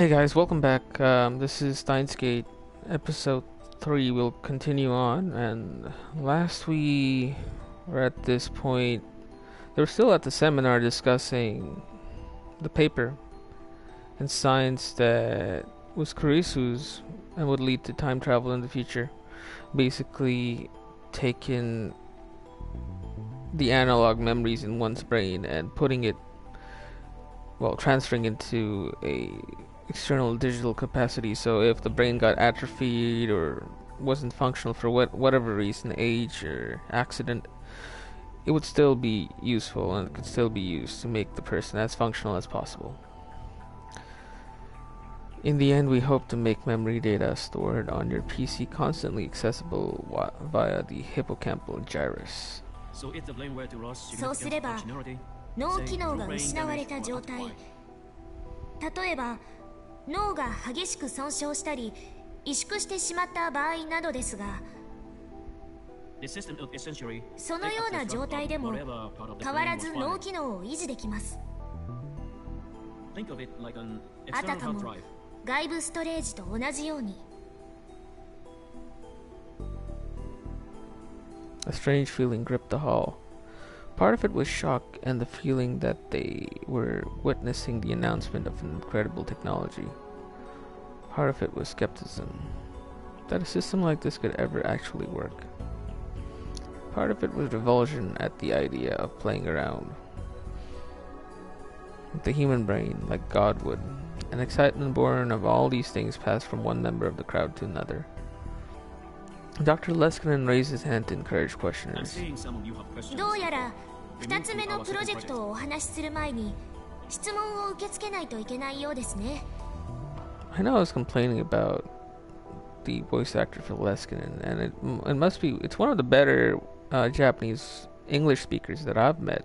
Hey guys, welcome back. This is Steins Gate, episode 3. We'll continue on, and last we were at this point, they were still at the seminar discussing the paper and science that was Kurisu's and would lead to time travel in the future. Basically, taking the analog memories in one's brain and transferring into a external digital capacity. So if the brain got atrophied or wasn't functional for whatever reason, age or accident, it would still be useful and it could still be used to make the person as functional as possible. In the end, we hope to make memory data stored on your PC constantly accessible via the hippocampal gyrus. そうすれば脳機能が失われた状態、例えば脳が激しく損傷したり萎縮してしまった場合などですが、そのような状態でも変わらず脳機能を維持できます。あたかも外部ストレージと同じように。A strange feeling gripped the hall. Part of it was shock and the feeling that they were witnessing the announcement of an incredible technology. Part of it was skepticism, that a system like this could ever actually work. Part of it was revulsion at the idea of playing around with the human brain like God would. An excitement born of all these things passed from one member of the crowd to another. Dr. Leskinen raised his hand to encourage questioners. どうやら2つ目のプロジェクトをお話しする前に質問を受け付けないといけないようですね。I know I was complaining about the voice actor for Leskinen, and it's one of the better Japanese English speakers that I've met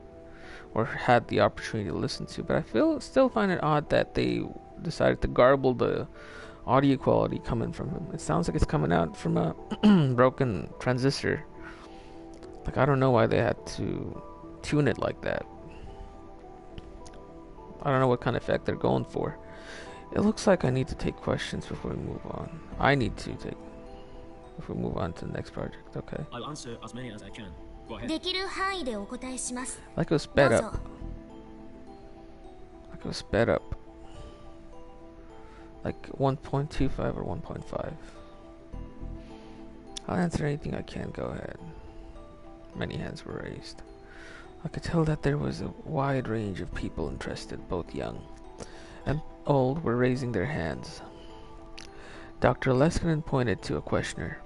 or had the opportunity to listen to, but I still find it odd that they decided to garble the audio quality coming from him. It sounds like it's coming out from a broken transistor. Like, I don't know why they had to tune it like that. I don't know what kind of effect they're going for. It looks like I need to take questions before we move on. If we move on to the next project, okay. I'll answer as many as I can. Go ahead. できる範囲でお答えします。 Like it was sped どうぞ。 up. Like it was sped up. Like 1.25 or 1.5. I'll answer anything I can, go ahead. Many hands were raised. I could tell that there was a wide range of people interested, both young and old were raising their hands. Dr. Leskinen pointed to a questioner.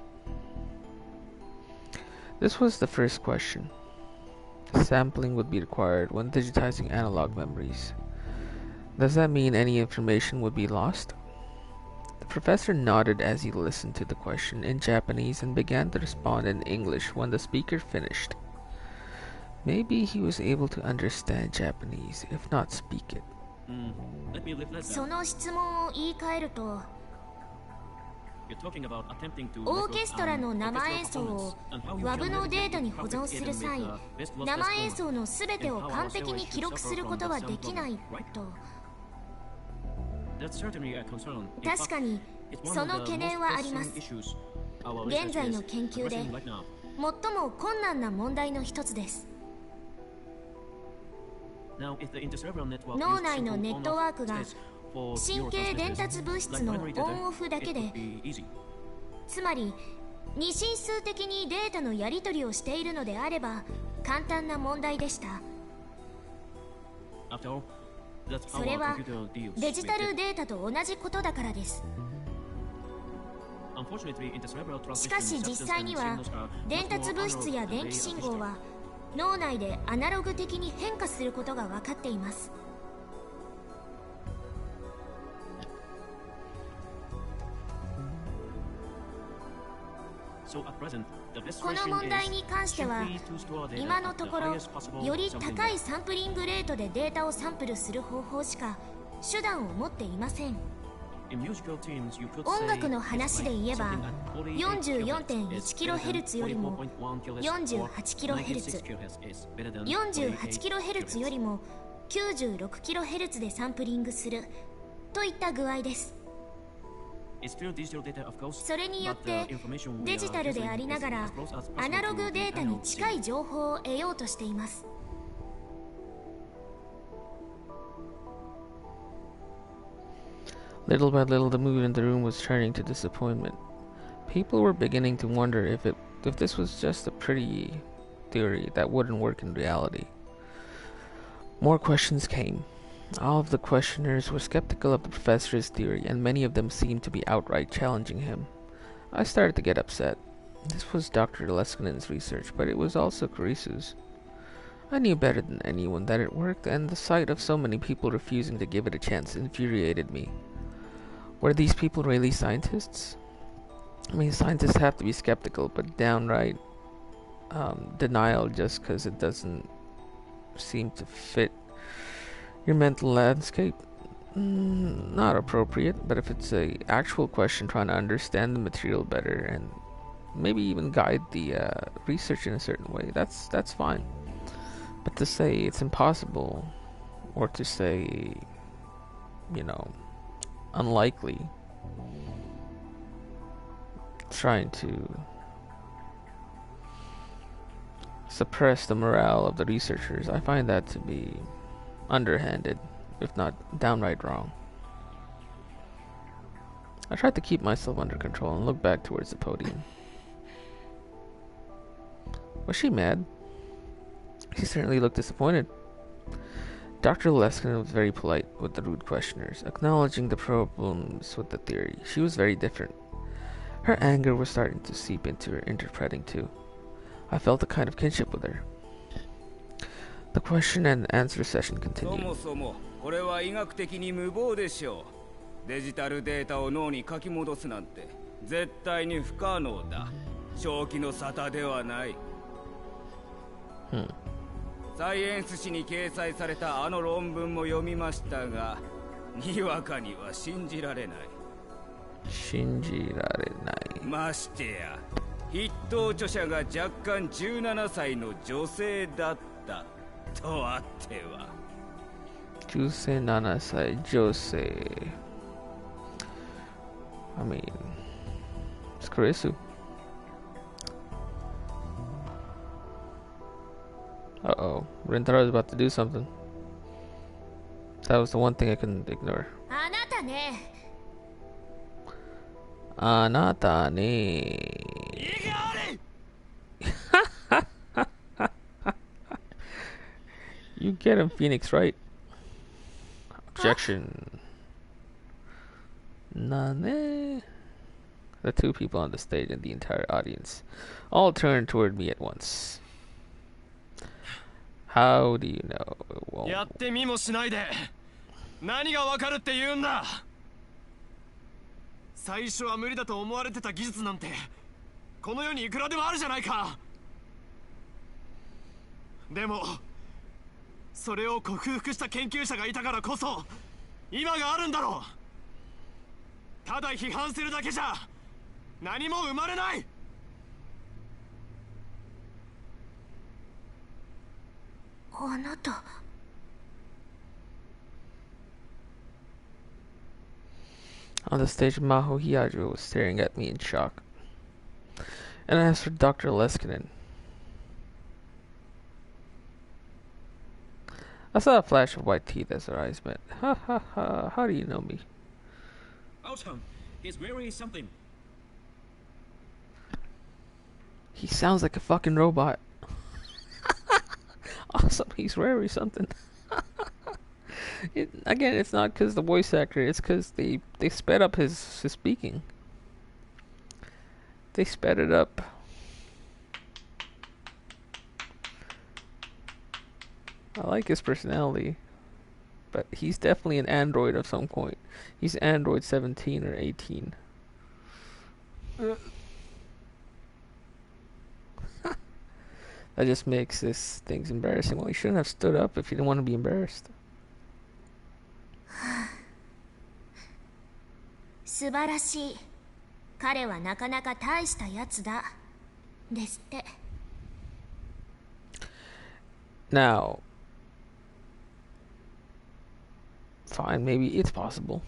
This was the first question. Sampling would be required when digitizing analog memories. Does that mean any information would be lost? The professor nodded as he listened to the question in Japanese and began to respond in English when the speaker finished. Maybe he was able to understand Japanese, if not speak it. Let me reflect そ that. の質問を言い換えると、 You're talking about attempting to オーケストラの record, 生演奏を and how you WAV can のデータに how 保 to 存する get 際、 them with, best loss 生演 best 奏のすべてを and how 完璧 our に story 記録することはできない right? と。 That's certainly a concern. In 確 fact, かに it's one そ of の the 懸念 most はありま pressing す。 issues our 現在 research の is 研究で addressing right now. 最も困難な問題の一つです。 Now, if the intercerebral network 脳 used 内の simple ネットワークが on-off states for 神経伝 neurotransmitters, 達物質 like の memory オ data, ンオフだけ it で would be easy. つまり二進数的にデータのやり取りをしているのであれば簡単な問題でした。 After all, that's そ how れ our は computer deals デジタ with ル it. データと同じことだからです。 Unfortunately, intercerebral しかし transmission 実際に substance は and signals are 伝 much 達 more 物質 analog や than 電 they 気 are 信号 digital. は脳内でアナログ的に変化することが分かっています。 So at present, the best この solution 問題 is に関しては simply to store data 今の at と the ころ highest possible より sampling 高い rate. サンプリングレートでデータをサンプルする方法しか手段を持っていません。 In musical teams, you could 音 say 楽の話で言えば something at 48 44.1kHz よりも 48.1kHz is better than 48kHz よりも 96kHz でサンプリングするといった具合です。 It's still digital data, of course, それによっ but て the information we デ are ジタルであ gathering りな is がら as close as ア possible ナロ to グ the データ analog に近い signal. 情報を得ようとしています。 Little by little, the mood in the room was turning to disappointment. People were beginning to wonder if this was just a pretty theory that wouldn't work in reality. More questions came. All of the questioners were skeptical of the professor's theory, and many of them seemed to be outright challenging him. I started to get upset. This was Dr. Leskinen's research, but it was also Karisu's. I knew better than anyone that it worked, and the sight of so many people refusing to give it a chance infuriated me. Were these people really scientists? I mean, scientists have to be skeptical, but downright denial just because it doesn't seem to fit your mental landscape, not appropriate. But if it's a actual question trying to understand the material better and maybe even guide the research in a certain way, that's fine. But to say it's impossible, or to say, unlikely, trying to suppress the morale of the researchers, I find that to be underhanded, if not downright wrong. I tried to keep myself under control and look back towards the podium. Was she mad? She certainly looked disappointed. Dr. Leskinen was very polite with the rude questioners, acknowledging the problems with the theory. She was very different. Her anger was starting to seep into her interpreting too. I felt a kind of kinship with her. The question and answer session continued. これは医学的に無謀でしょう。デジタルデータを脳に書き戻すなんて絶対に不可能だ。正気の沙汰ではない。サイエンス誌に掲載されたあの論文も読みましたが、にわかには信じられない。信じられない。ましてや、筆頭著者が若干17歳の女性だったとあっては。17歳女性。I mean, it's Karisu. Uh-oh, Rintaro is about to do something. That was the one thing I couldn't ignore. あなたね。あなたね。You get him, Phoenix, right? Objection. Nane. The two people on the stage and the entire audience all turned toward me at once. How do you know it won't? やってみもしないで何がわかるって言うんだ。最初は無理だと思われてた技術なんてこの世にいくらでもあるじゃないか。でもそれを克服した研究者がいたからこそ今があるんだろう。ただ批判するだけじゃ何も生まれない。あなた。On the stage, Maho Hiyajo was staring at me in shock. And as for Dr. Leskinen, I saw a flash of white teeth as our eyes met. Ha ha ha, how do you know me? Awesome. He's very something. He sounds like a fucking robot. Awesome, he's very something. Again, it's not because the voice actor, it's because they sped up his speaking. They sped it up. I like his personality, but he's definitely an android of some point. He's Android 17 or 18. That just makes this things embarrassing. Well, you shouldn't have stood up if you didn't want to be embarrassed. 素晴らしい。彼はなかなか大したやつだ。ですって。Now, fine, maybe it's possible.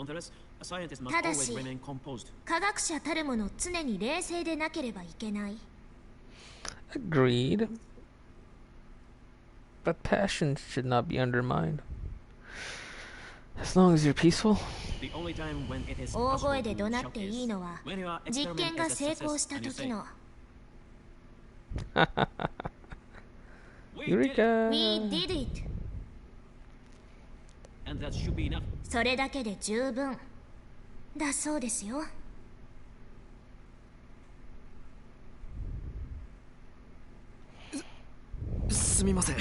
Nonetheless, a scientist must ただ always し remain composed. 科学者たるもの常に冷静でなければいけない。 Agreed. But passion should not be undermined. As long as you're peaceful. The only time when it is 大 possible 声で to 怒鳴っ shout てい is いのは when your 実験 experiment が is a 成功 success した and you 時 say, の "We did it," Eureka! We did it. and that should be enough. それだけで十分だそうですよ。すみません。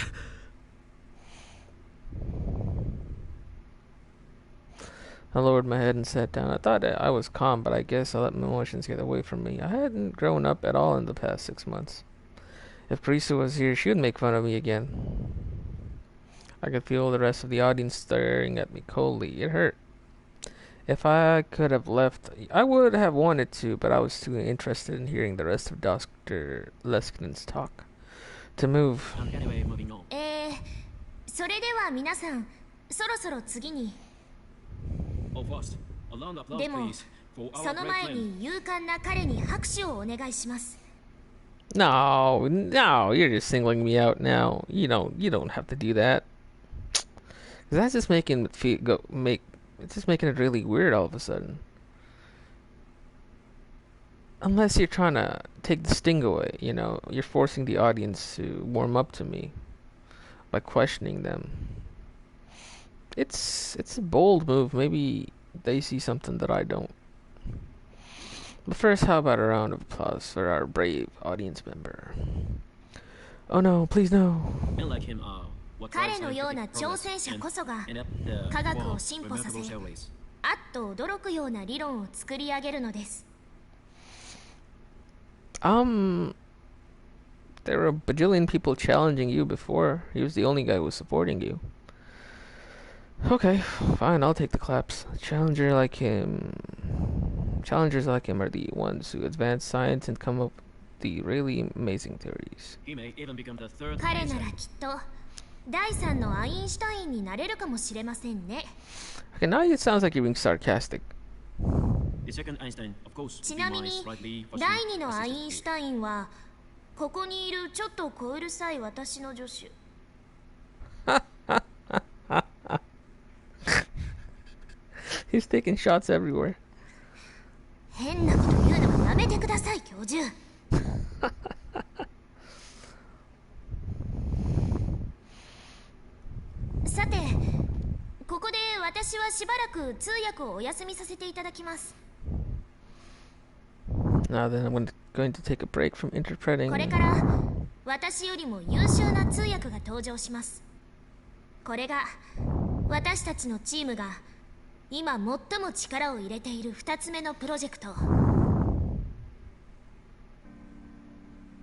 I lowered my head and sat down. I thought I was calm, but I guess I let my emotions get away from me. I hadn't grown up at all in the past 6 months. If Carissa was here, she would make fun of me again. I could feel the rest of the audience staring at me coldly. It hurt. If I could have left, I would have wanted to, but I was too interested in hearing the rest of Dr. Leskinen's talk to move. And anyway, moving on. それでは皆さん、そろそろ次に。 Oh, first, a round of applause, でも please, for our その great 前 friend. に勇敢な彼に拍手をお願いします。 No, you're just singling me out now. You don't have to do that. 'Cause that's just making it it's just making it really weird all of a sudden. Unless you're trying to take the sting away, you're forcing the audience to warm up to me by questioning them. It's a bold move. Maybe they see something that I don't. But first, how about a round of applause for our brave audience member? Oh no, please no. Men like him are what 彼 drives のような scientific 挑 progress 戦者 and こそが end up the 科学 form を of 進歩させ remarkable theories. あっと驚くような理論を作り上げるのです。 There were a bajillion people challenging you before. He was the only guy who was supporting you. Okay, fine, I'll take the claps. Challengers like him are the ones who advance science and come up with the really amazing theories. He may even become the third 彼なら Einstein. きっと第3のアインシュタインになれるかもしれませんね。 Okay, now it sounds like you're being sarcastic. The second Einstein, of course, ちなみに demise rightly pursued 第2のアイ assisted ンシュタインはここにいるちょっと小うるさい私の助手。 He's taking shots everywhere. 変なこと言うのはやめてください、教授。さて、ここで私はしばらく通訳をお休みさせていただきます。 Now then, I'm going to take a break from interpreting. これから私よりも優秀な通訳が登場します。これが私たちのチームが今最も力を入れている2つ目のプロジェクト、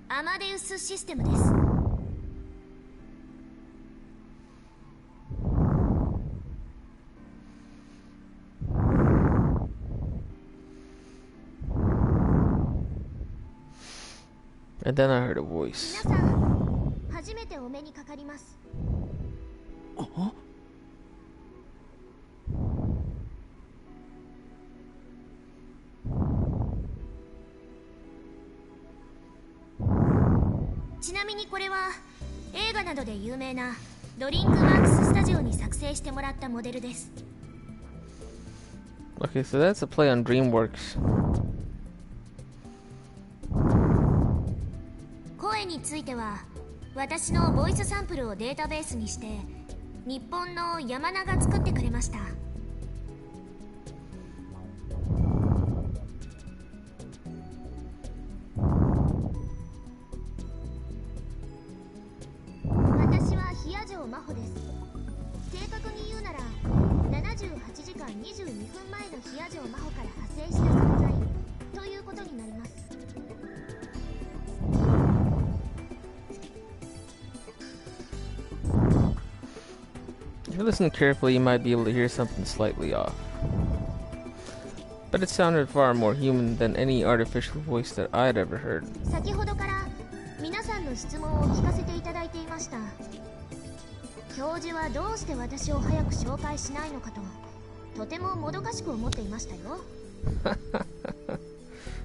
アマデウスシステムです。 And then I heard a voice. 皆さん、初めてお目にかかります。ちなみにこれは映画などで有名なドリンクワークススタジオに作成してもらったモデルです。 Okay, so that's a play on DreamWorks. 声については私のボイスサンプルをデータベースにして日本の山名が作ってくれました。私は比谷城真帆です。正確に言うなら78時間22分前の比谷城真帆から派生した存在ということになります。 If you listen carefully, you might be able to hear something slightly off. But it sounded far more human than any artificial voice that I'd ever heard. 先ほどから皆さんの質問を聞かせていただいていました。教授はどうして私を早く紹介しないのかととてももどかしく思っていましたよ。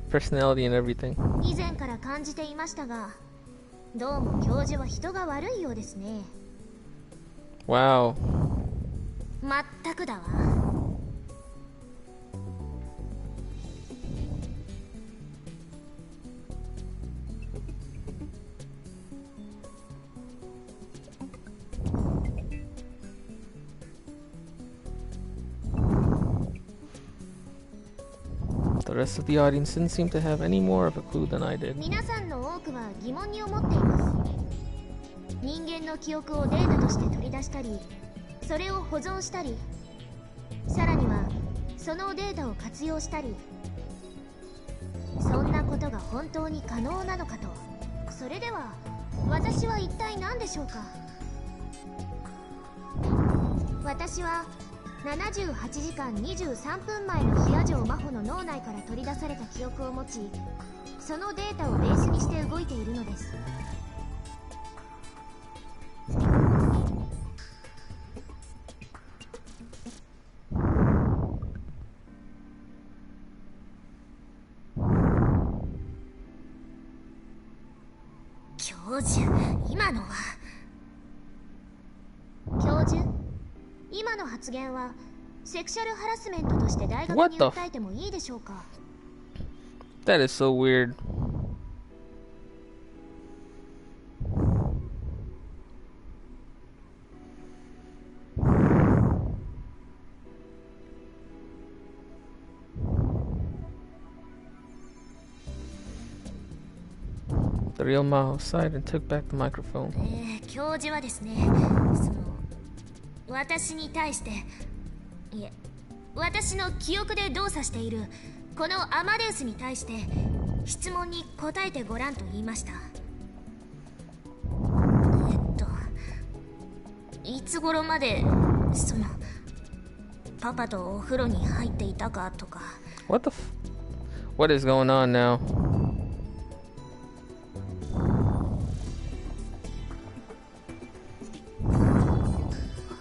Personality and everything. 以前から感じていましたが、どうも教授は人が悪いようですね。Wow. まったくだわ。The rest of the audience didn't seem to have any more of a clue than I did. 皆さんの多くは疑問に思っています。人間の記憶をデータとして取り出したり、それを保存したり、さらにはそのデータを活用したり、そんなことが本当に可能なのかと。それでは私は一体何でしょうか。私は78時間23分前のヒア城真帆の脳内から取り出された記憶を持ち、そのデータをベースにして動いているのです。教授、今のは。教授、今の発言はセクシャルハラスメントとして大学に訴えてもいいでしょうか。 That is so weird. The real Maho sighed and took back the microphone. 教授はですね、私に対して、いえ、私の記憶で動作しているこのアマデウスに対して質問に答えてごらんと言いました。いつ頃までパパとお風呂に入っていたかとか。 What is going on now?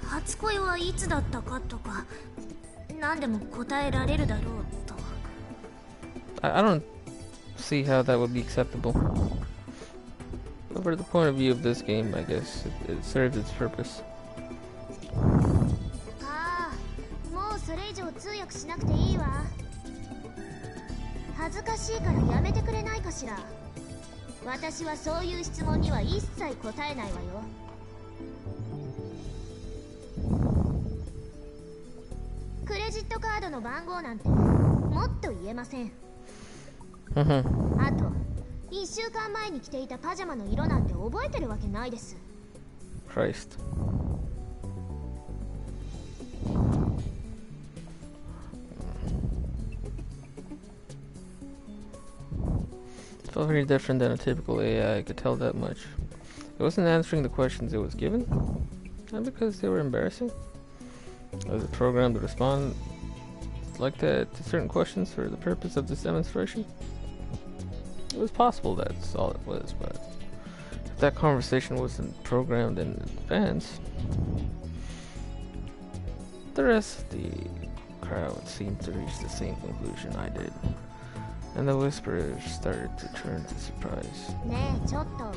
初恋はいつだったかとか何でも答えられるだろうと。 I don't see how that would be acceptable. But for the point of view of this game, I guess it serves its purpose. ああ、もうそれ以上通訳しなくていいわ。恥ずかしいからやめてくれないかしら。私はそういう質問には一切答えないわよ。クレジットカードの番号なんてもっと言えません。あと1週間前に着ていたパジャマの色なんて覚えてるわけないです。 Christ. It felt very different than a typical AI, I could tell that much. It wasn't answering the questions it was given, not because they were embarrassing. I was programmed to respond like that to certain questions for the purpose of this demonstration. It was possible that's all it was, but if that conversation wasn't programmed in advance, the rest of the crowd seemed to reach the same conclusion I did, and the whispers started to turn to surprise. ねえ、ちょっと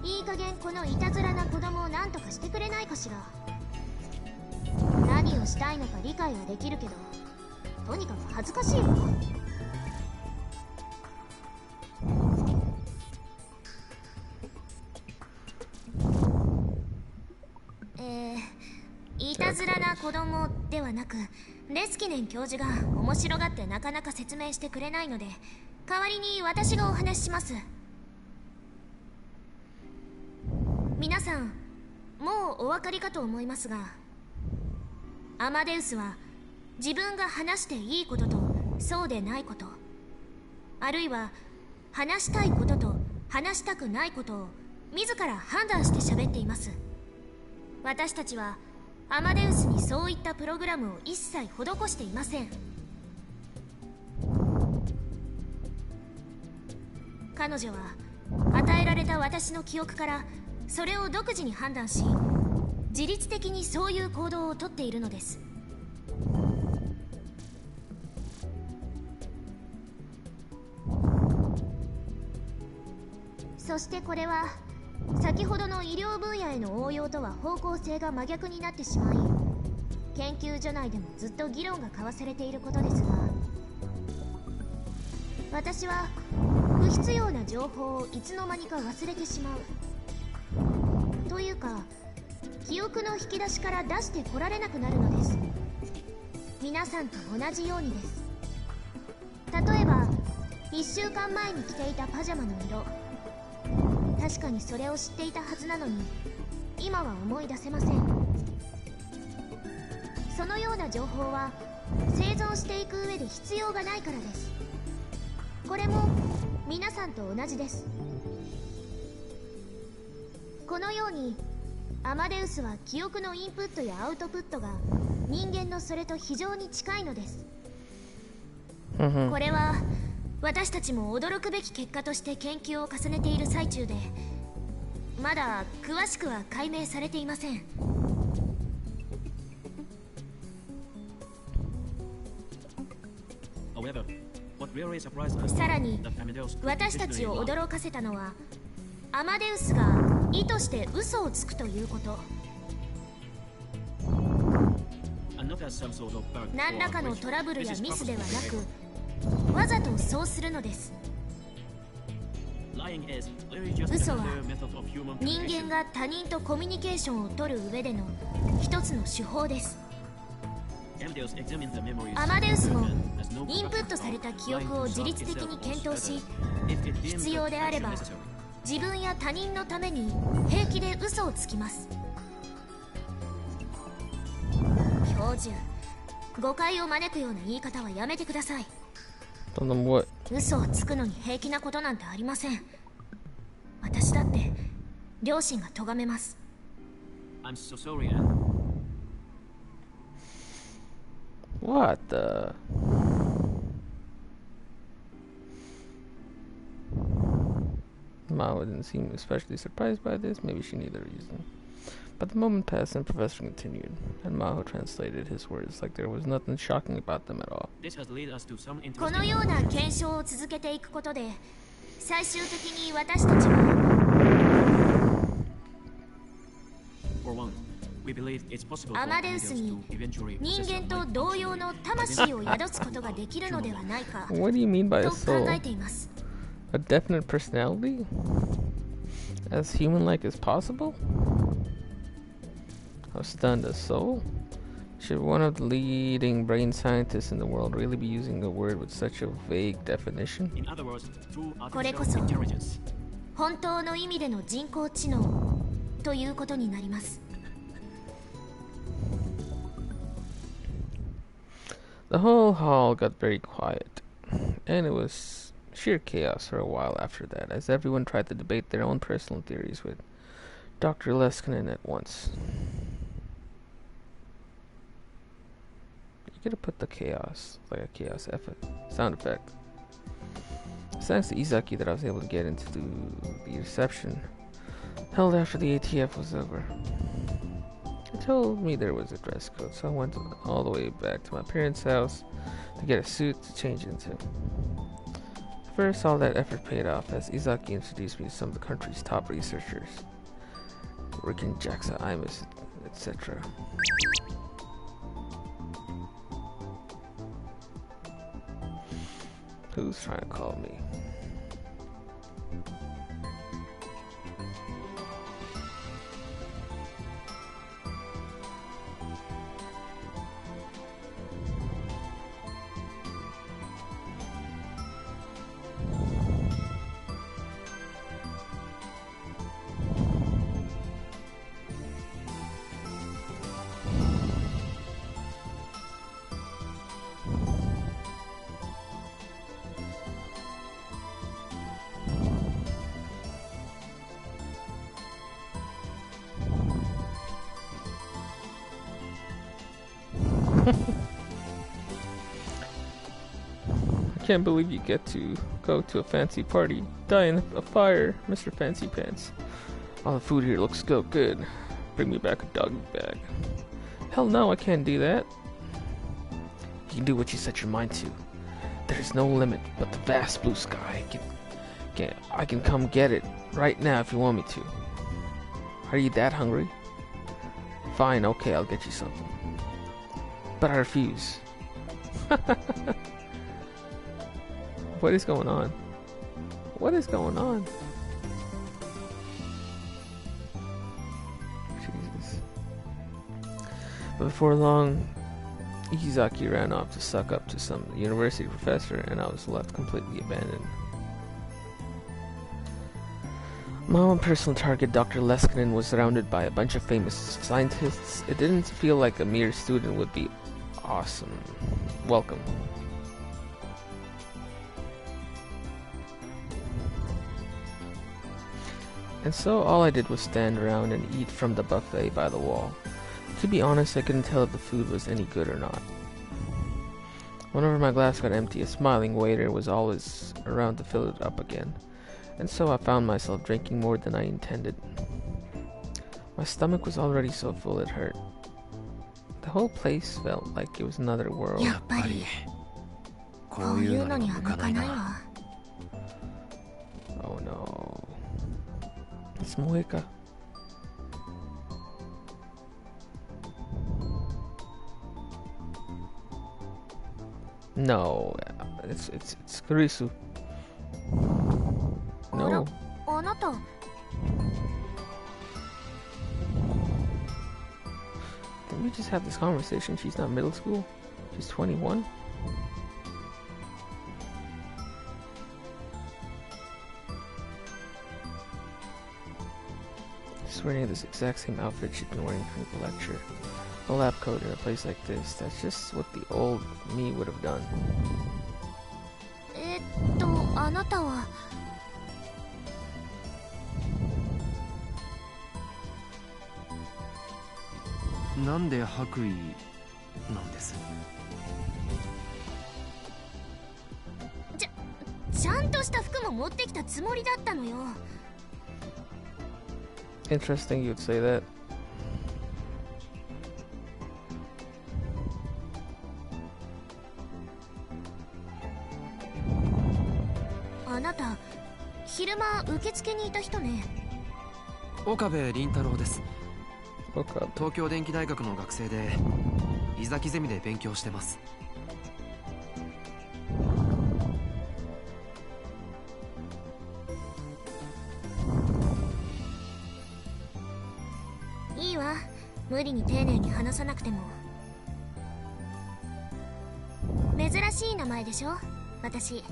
いい加減このいたずらな子供を何とかしてくれないかしら。何をしたいのか理解はできるけど、とにかく恥ずかしいわ。いたずらな子供ではなく、レスキネン教授が面白がってなかなか説明してくれないので、代わりに私がお話しします。皆さん、もうお分かりかと思いますが、アマデウスは自分が話していいこととそうでないこと、あるいは話したいことと話したくないことを自ら判断して喋っています。私たちはアマデウスにそういったプログラムを一切施していません。彼女は与えられた私の記憶からそれを独自に判断し、自律的にそういう行動をとっているのです。そしてこれは先ほどの医療分野への応用とは方向性が真逆になってしまい、研究所内でもずっと議論が交わされていることですが、私は不必要な情報をいつの間にか忘れてしまうというか、記憶の引き出しから出してこられなくなるのです。皆さんと同じようにです。例えば1週間前に着ていたパジャマの色、確かにそれを知っていたはずなのに今は思い出せません。そのような情報は生存していく上で必要がないからです。これも皆さんと同じです。このようにアマデウスは記憶のインプットやアウトプットが人間のそれと非常に近いのです。これは私たちも驚くべき結果として研究を重ねている最中で、まだ詳しくは解明されていません。さらに私たちを驚かせたのは、アマデウスが意図して嘘をつくということ。何らかのトラブルやミスではなく、わざとそうするのです。嘘は人間が他人とコミュニケーションを取る上での一つの手法です。アマデウスもインプットされた記憶を自律的に検討し、必要であれば自分や他人のために平気で嘘をつきます。教授、誤解を招くような言い方はやめてください。嘘をつくのに平気なことなんてありません。私だって両親が咎めます。 I'm so sorry, What the? Mao didn't seem especially surprised by this. Maybe she knew the reason. But the moment passed and the professor continued, and Maho translated his words like there was nothing shocking about them at all. このような検証を続けていくことで、最終的に私たちはアマデウスに人間と同様の魂を宿すことができるのではないかと考 What do you mean by a え soul? ています。 A definite personality? As human-like as possible? How stunned a soul? Should one of the leading brain scientists in the world really be using a word with such a vague definition? これこそ本当の意味での人工知能ということになります。 The whole hall got very quiet, and it was sheer chaos for a while after that, as everyone tried to debate their own personal theories with Dr. Leskinen at once. You gotta put the chaos, like a chaos sound effect. It's thanks to Izaki that I was able to get into the reception held after the ATF was over. He told me there was a dress code, so I went all the way back to my parents' house to get a suit to change into. First, all that effort paid off as Izaki introduced me to some of the country's top researchers, Riken Jaxa, Imus, etc. Who's trying to call me? I can't believe you get to go to a fancy party, die in a fire, Mr. Fancy Pants. All the food here looks so good. Bring me back a doggy bag. Hell no, I can't do that. You can do what you set your mind to. There is no limit but the vast blue sky. Get I can come get it right now if you want me to. Are you that hungry? Fine, okay, I'll get you something. But I refuse. What is going on? What is going on? Jesus. But before long, Ikizaki ran off to suck up to some university professor, and I was left completely abandoned. My own personal target, Dr. Leskinen, was surrounded by a bunch of famous scientists. It didn't feel like a mere student would be awesome. Welcome. And so all I did was stand around and eat from the buffet by the wall. To be honest, I couldn't tell if the food was any good or not. Whenever my glass got empty, a smiling waiter was always around to fill it up again. And so I found myself drinking more than I intended. My stomach was already so full it hurt. The whole place felt like it was another world. Oh no. It's Mueka. No, it's Kurisu. No. Can we just have this conversation? She's not middle school. She's 21. She's wearing this exact same outfit she'd been wearing for the lecture. A lab coat in a place like this. That's just what the old me would have done. あなたはなんで白衣なんです？ちゃんとした服も持ってきたつもりだったのよ。 Interesting you'd say that. あなた昼間受付にいた人ね。岡部倫太郎です。 Okay. 東京電機大学の学生で伊崎ゼミで勉強してます。いいわ、無理に丁寧に話さなくても。珍しい名前でしょ、私。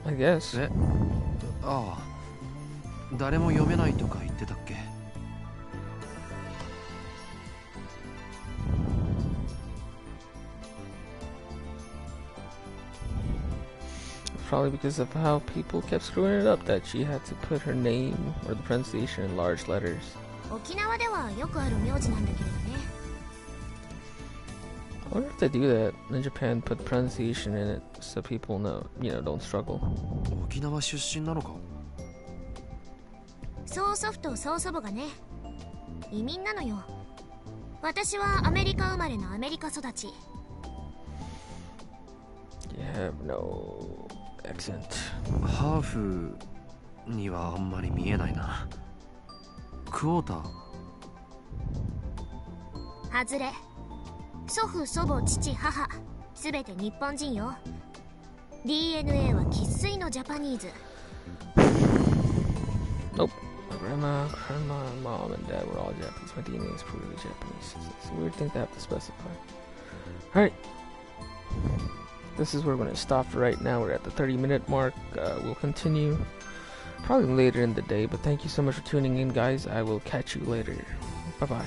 I guess. え、ああ、誰も読めないとか言ってたっけ？ Probably because of how people kept screwing it up that she had to put her name or the pronunciation in large letters. 沖縄ではよくある名字なんだけれどね。 I wonder if they do that in Japan, put pronunciation in it so people know, don't struggle. 沖縄出身なのか？曽祖父と曽祖母がね、移民なのよ。私はアメリカ生まれのアメリカ育ち。 You have no accent. ハーフにはあんまり見えないな。クォーター。外れ。祖父、祖母、父、母、すべて日本人よ。DNA は生粋のジャパニーズ。 Nope. My grandma, mom, and dad were all Japanese. My DNA is purely Japanese. It's a weird thing to have to specify. Alright. This is where we're going to stop for right now. We're at the 30-minute mark. We'll continue probably later in the day. But thank you so much for tuning in, guys. I will catch you later. Bye-bye.